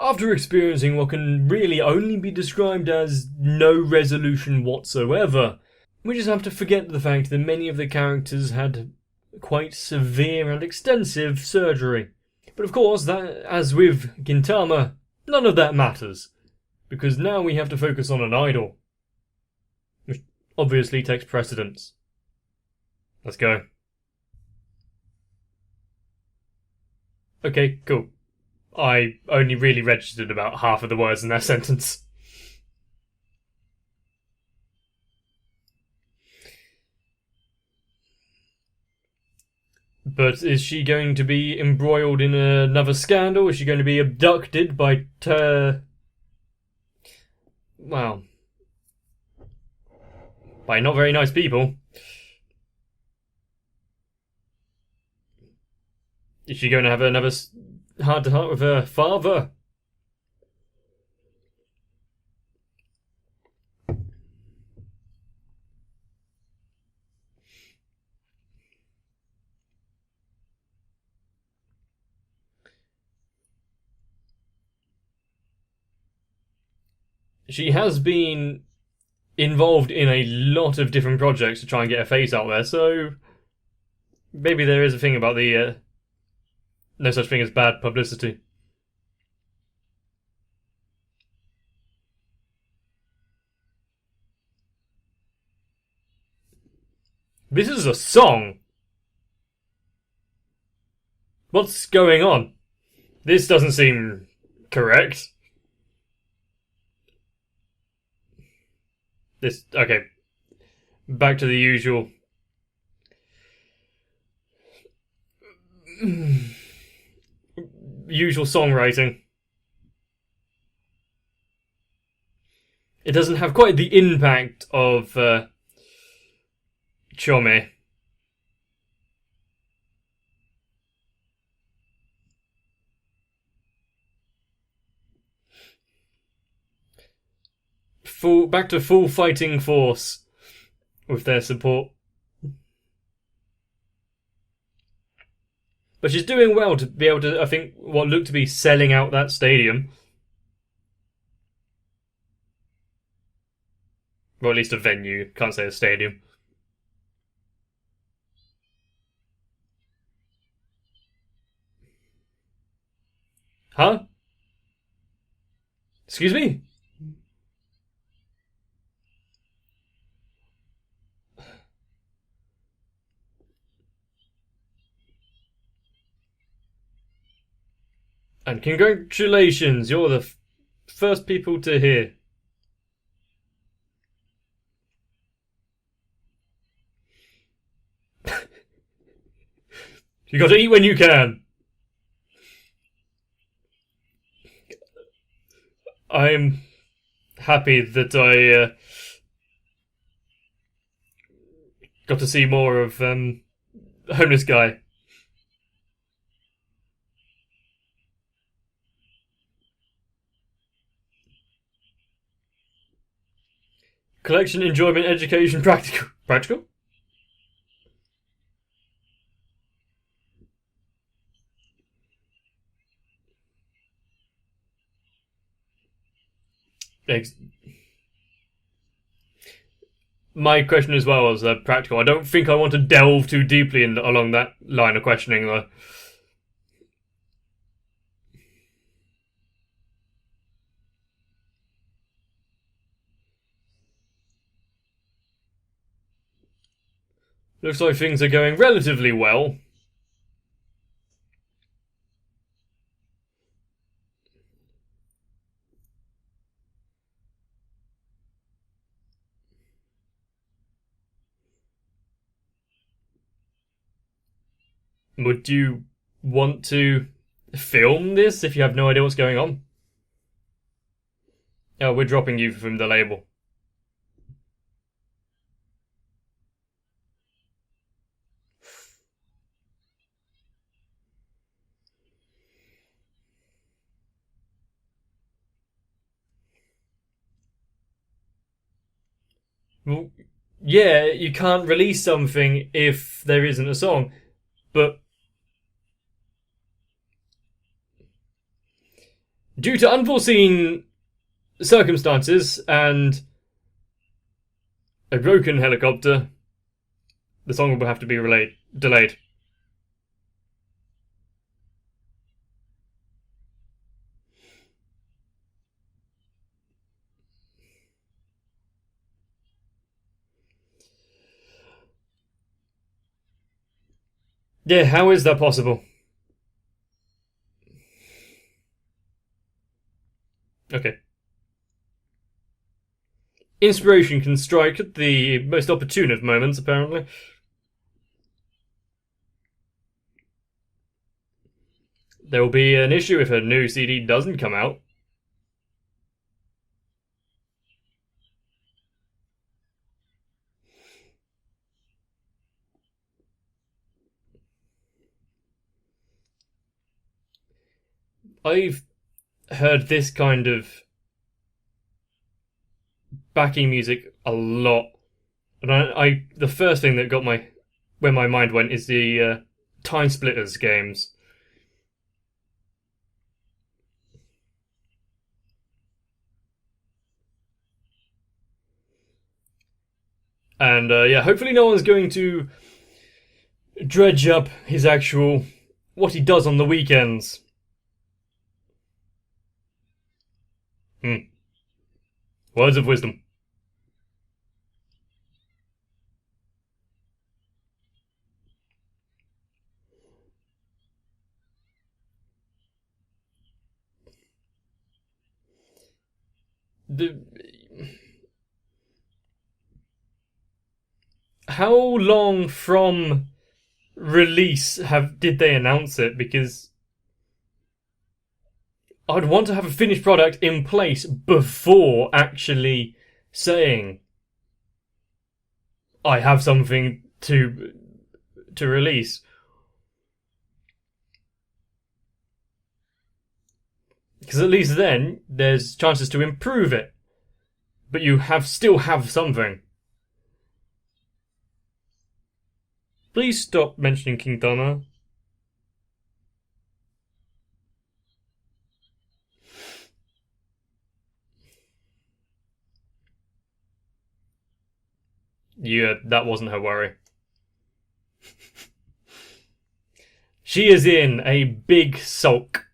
After experiencing what can really only be described as no resolution whatsoever, we just have to forget the fact that many of the characters had quite severe and extensive surgery. But of course, that, as with Gintama, none of that matters, because now we have to focus on an idol, which obviously takes precedence. Let's go. Okay, cool. I only really registered about half of the words in that sentence. But is she going to be embroiled in another scandal? Is she going to be abducted by by not very nice people? Is she going to have another heart-to-heart with her father? She has been involved in a lot of different projects to try and get her face out there, so maybe there is a thing about the no such thing as bad publicity. This is a song! What's going on? This doesn't seem correct. Okay. Back to the usual. Usual songwriting. It doesn't have quite the impact of Chome. Back to full fighting force with their support. But she's doing well to be able to, I think, what looked to be selling out that stadium. Or at least a venue, can't say a stadium. Huh? Excuse me? And congratulations, you're the first people to hear. You gotta eat when you can. I'm happy that I got to see more of Homeless Guy. Collection, enjoyment, education, practical. Practical? My question as well was practical. I don't think I want to delve too deeply along that line of questioning, though. Looks like things are going relatively well. Would you want to film this if you have no idea what's going on? Oh, we're dropping you from the label. Well, yeah, you can't release something if there isn't a song, but Due to unforeseen circumstances and a broken helicopter, the song will have to be delayed. Yeah, how is that possible? Okay. Inspiration can strike at the most opportune of moments, apparently. There will be an issue if a new CD doesn't come out. I've heard this kind of backing music a lot, and I the first thing that got where my mind went is the Time Splitters games. And yeah, hopefully no one's going to dredge up his actual what he does on the weekends. Words of wisdom. The How long from release did they announce it? Because I'd want to have a finished product in place before actually saying I have something to release. Because at least then there's chances to improve it, but you still have something. Please stop mentioning Gintama. Yeah, that wasn't her worry. She is in a big sulk.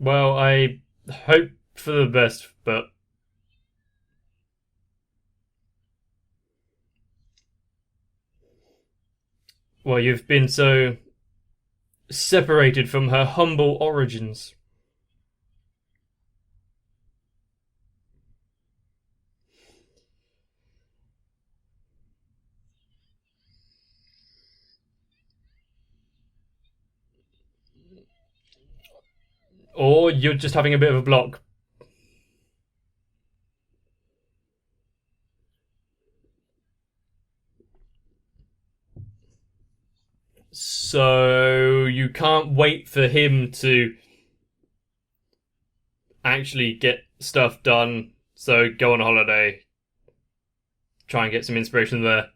Well, I hope for the best, but well, you've been so separated from her humble origins. Or you're just having a bit of a block. So you can't wait for him to actually get stuff done. So go on a holiday. Try and get some inspiration there.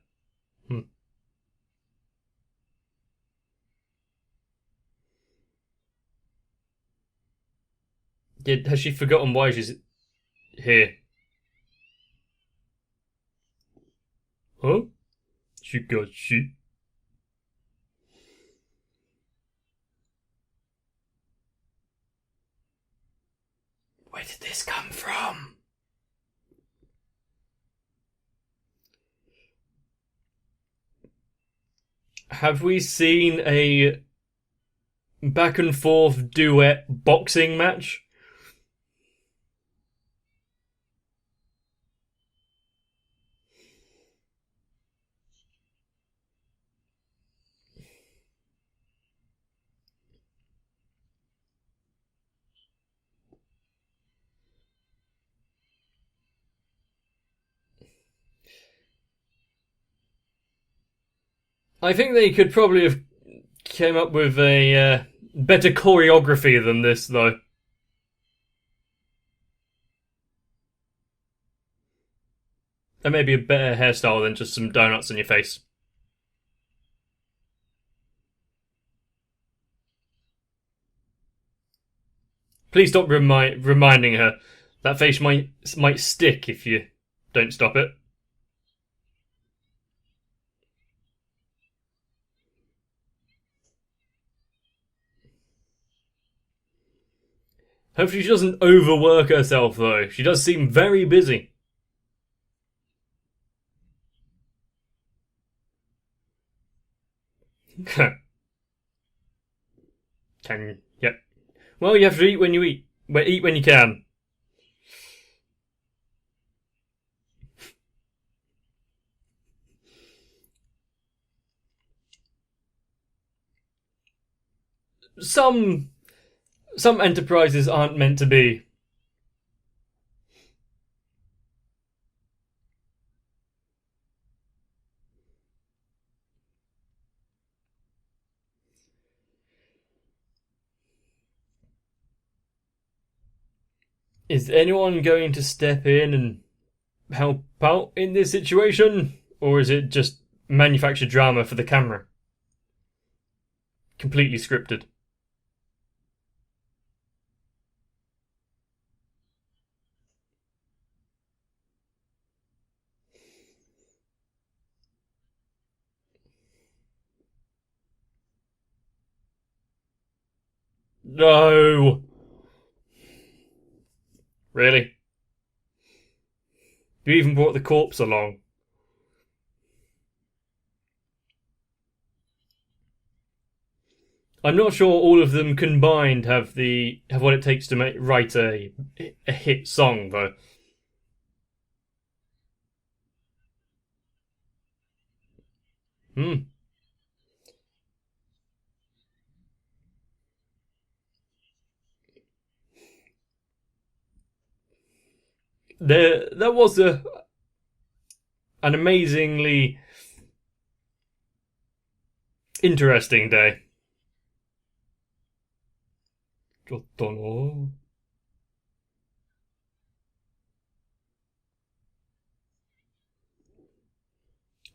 Has she forgotten why she's here? Huh? She got shit. Where did this come from? Have we seen a back and forth duet boxing match? I think they could probably have came up with a better choreography than this, though. There may be a better hairstyle than just some donuts on your face. Please stop reminding her. That face might stick if you don't stop it. Hopefully she doesn't overwork herself, though. She does seem very busy. Yep. Well, you have to eat when you eat. Well, eat when you can. Some enterprises aren't meant to be. Is anyone going to step in and help out in this situation? Or is it just manufactured drama for the camera? Completely scripted. No! Really? You even brought the corpse along. I'm not sure all of them combined have what it takes to write a hit song, though. Hmm. That was an amazingly interesting day.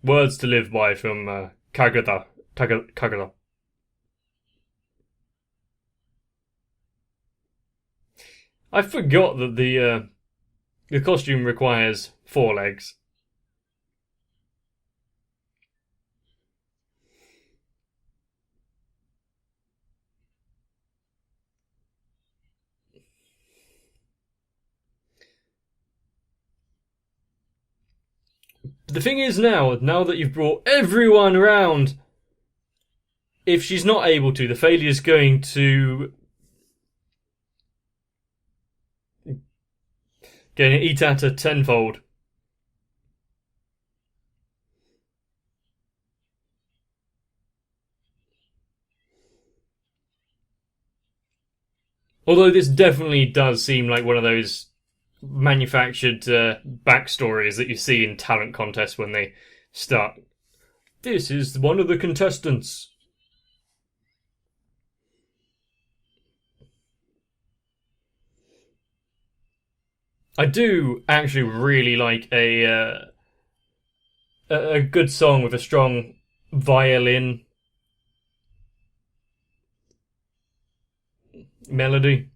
Words to live by from Kagura. I forgot that the costume requires 4 legs. The thing is now that you've brought everyone around, if she's not able to, the failure's going to eat at her tenfold. Although this definitely does seem like one of those manufactured backstories that you see in talent contests when they start. This is one of the contestants. I do actually really like a good song with a strong violin melody.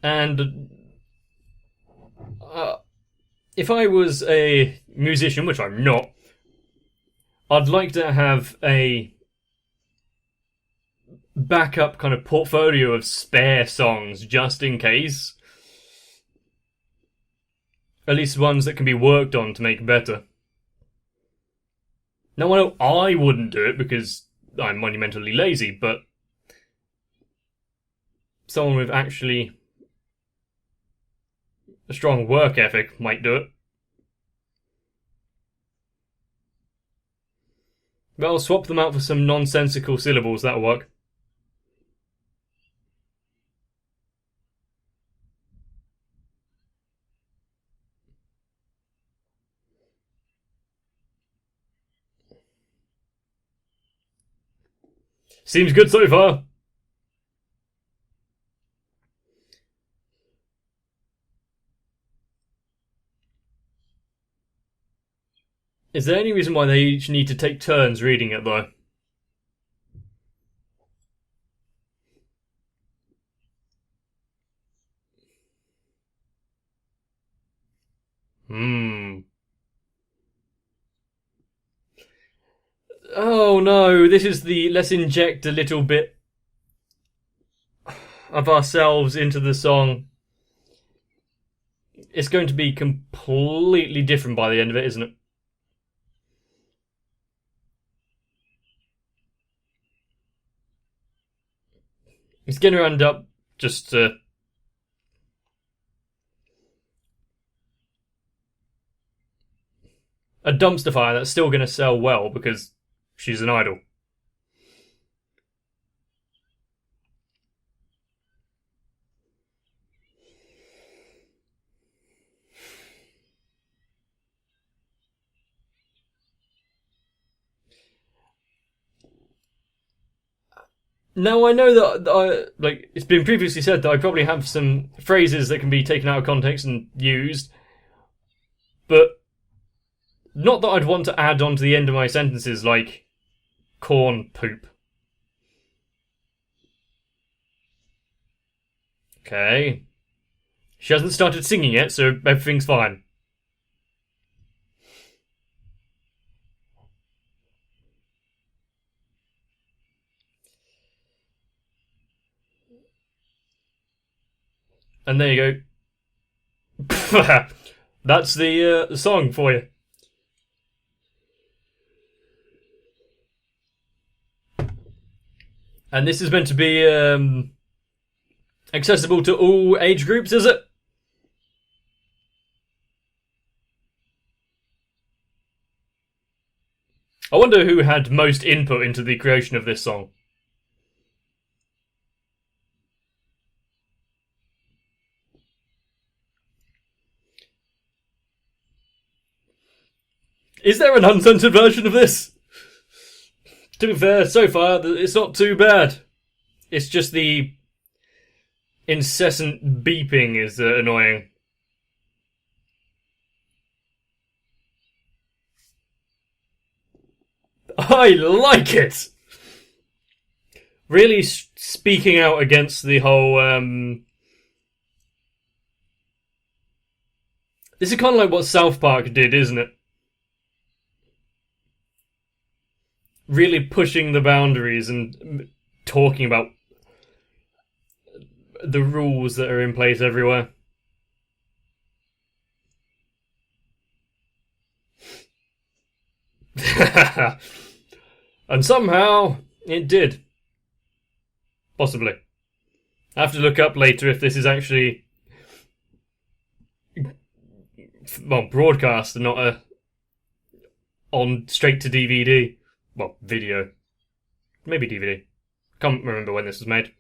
And if I was a musician, which I'm not, I'd like to have a backup kind of portfolio of spare songs just in case. At least ones that can be worked on to make better. Now, I know I wouldn't do it because I'm monumentally lazy, but someone with actually a strong work ethic might do it. Well, swap them out for some nonsensical syllables, that'll work. Seems good so far. Is there any reason why they each need to take turns reading it, though? Oh no, this is the let's inject a little bit of ourselves into the song. It's going to be completely different by the end of it, isn't it? It's going to end up just a dumpster fire that's still going to sell well because she's an idol. Now I know that like it's been previously said that I probably have some phrases that can be taken out of context and used, but not that I'd want to add on to the end of my sentences like corn poop. Okay. She hasn't started singing yet, so everything's fine. And there you go. That's the song for you. And this is meant to be accessible to all age groups, is it? I wonder who had most input into the creation of this song. Is there an uncensored version of this? To be fair, so far, it's not too bad. It's just the incessant beeping is annoying. I like it! Really speaking out against the whole... This is kind of like what South Park did, isn't it? Really pushing the boundaries and talking about the rules that are in place everywhere. And somehow it did. Possibly. I have to look up later if this is actually broadcast and not a on straight to DVD. Well, video. Maybe DVD. Can't remember when this was made.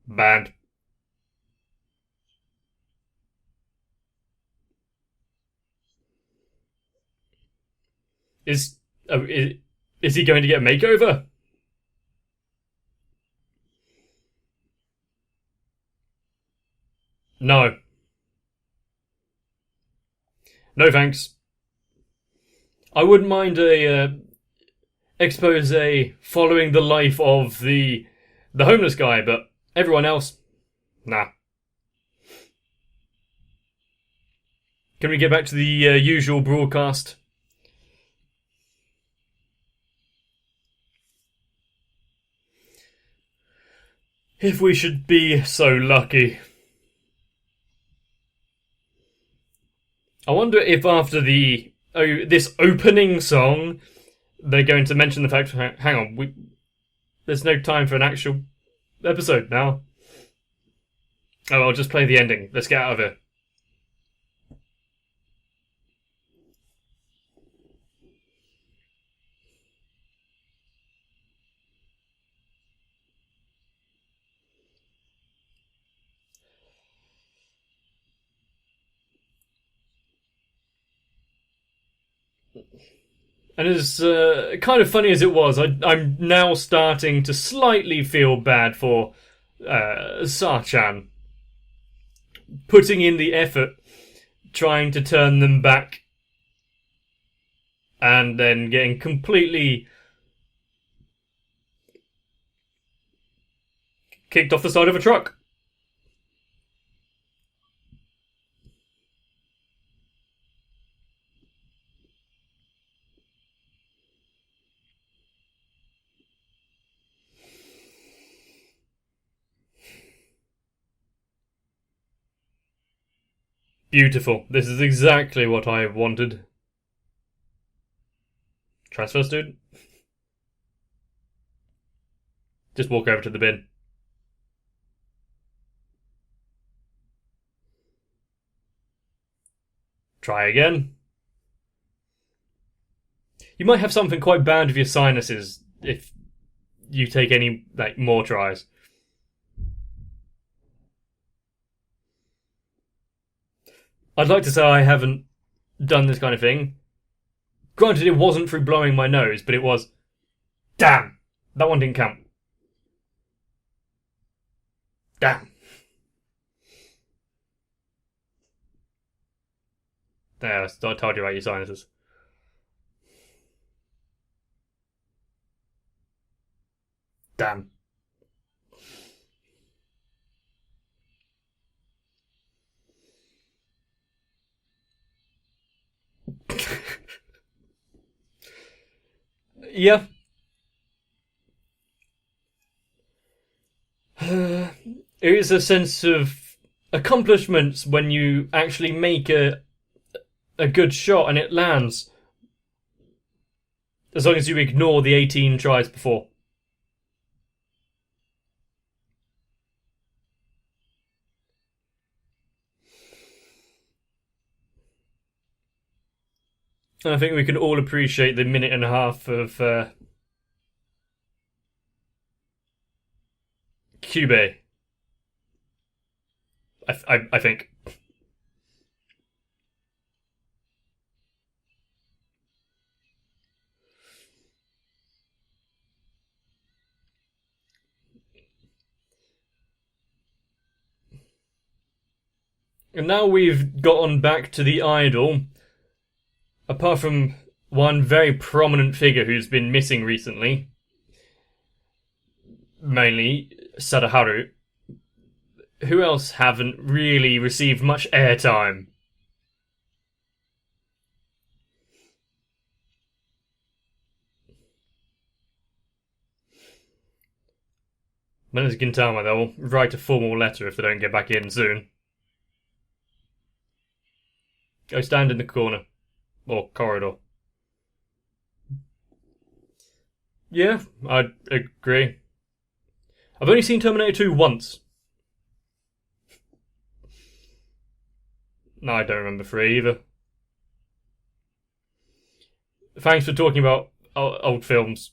Banned. Is he going to get a makeover? No. No thanks. I wouldn't mind a expose following the life of the homeless guy, but everyone else, nah. Can we get back to the usual broadcast? If we should be so lucky. I wonder if after this opening song, they're going to mention the fact, hang on, there's no time for an actual episode now. Oh, I'll just play the ending. Let's get out of here. And as kind of funny as it was, I'm now starting to slightly feel bad for Sachan putting in the effort trying to turn them back and then getting completely kicked off the side of a truck. Beautiful. This is exactly what I wanted. Transfer student? Just walk over to the bin. Try again. You might have something quite bad with your sinuses if you take any more tries. I'd like to say I haven't done this kind of thing. Granted, it wasn't through blowing my nose, but it was... Damn! That one didn't count. Damn. There, I told you about your sinuses. Damn. Yeah. It is a sense of accomplishments when you actually make a good shot and it lands. As long as you ignore the 18 tries before. And I think we can all appreciate the minute and a half of Cube. I think. And now we've gotten back to the idol. Apart from one very prominent figure who's been missing recently, mainly Sadaharu, who else haven't really received much airtime? When it's Gintama, they'll write a formal letter if they don't get back in soon. Go stand in the corner. Or corridor. Yeah, I'd agree. I've only seen Terminator 2 once. No, I don't remember 3 either. Thanks for talking about old films.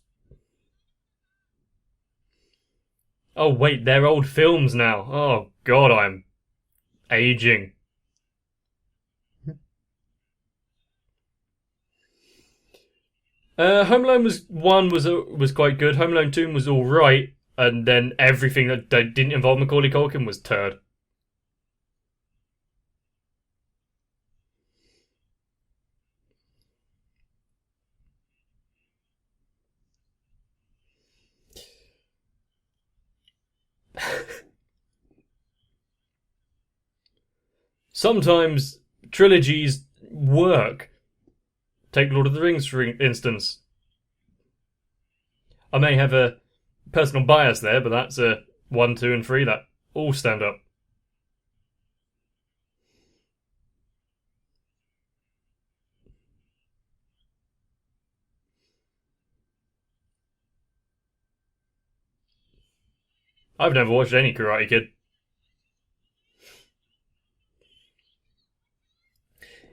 Oh wait, they're old films now. Oh god, I'm aging. Home Alone was quite good. Home Alone 2 was alright, and then everything that didn't involve Macaulay Culkin was turd. Sometimes trilogies work. Take Lord of the Rings, for instance. I may have a personal bias there, but that's a 1, 2, and 3 that all stand up. I've never watched any Karate Kid.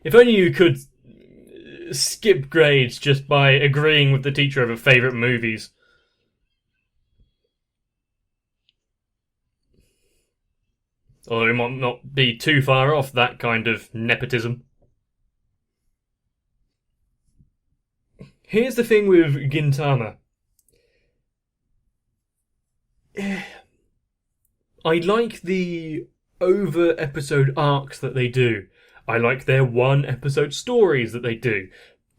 If only you could skip grades just by agreeing with the teacher over favourite movies. Although it might not be too far off that kind of nepotism. Here's the thing with Gintama. I like the over episode arcs that they do. I like their one episode stories that they do.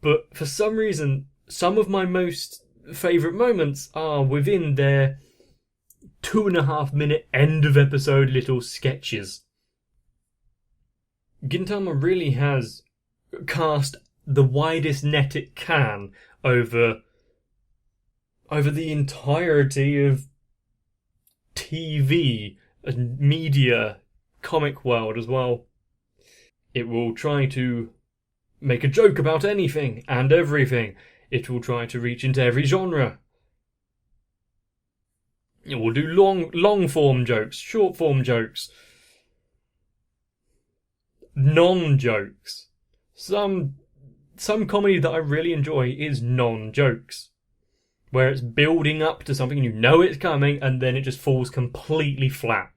But for some reason, some of my most favourite moments are within their 2.5 minute end of episode little sketches. Gintama really has cast the widest net it can over the entirety of TV and media, comic world as well. It will try to make a joke about anything and everything. It will try to reach into every genre. It will do long form jokes, short form jokes, non-jokes. Some comedy that I really enjoy is non-jokes, where it's building up to something and you know it's coming and then it just falls completely flat.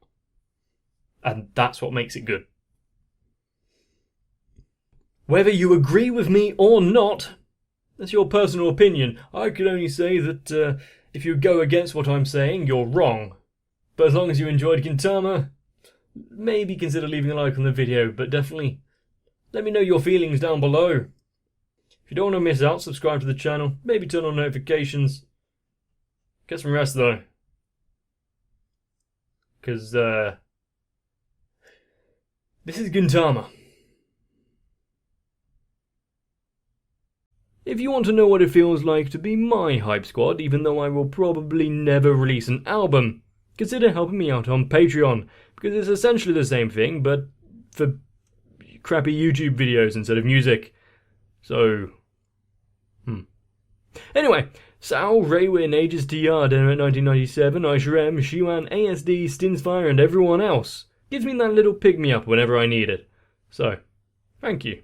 And that's what makes it good. Whether you agree with me or not, that's your personal opinion. I can only say that if you go against what I'm saying, you're wrong. But as long as you enjoyed Gintama, maybe consider leaving a like on the video, but definitely let me know your feelings down below. If you don't want to miss out, subscribe to the channel, maybe turn on notifications. Get some rest though. Because this is Gintama. If you want to know what it feels like to be my hype squad, even though I will probably never release an album, consider helping me out on Patreon, because it's essentially the same thing, but for crappy YouTube videos instead of music. So, Anyway, Sal, Raywin, Ages TR, Dynamite 1997, Aisharem, Shiwan, ASD, Stinsfire, and everyone else gives me that little pick-me-up whenever I need it. So, thank you.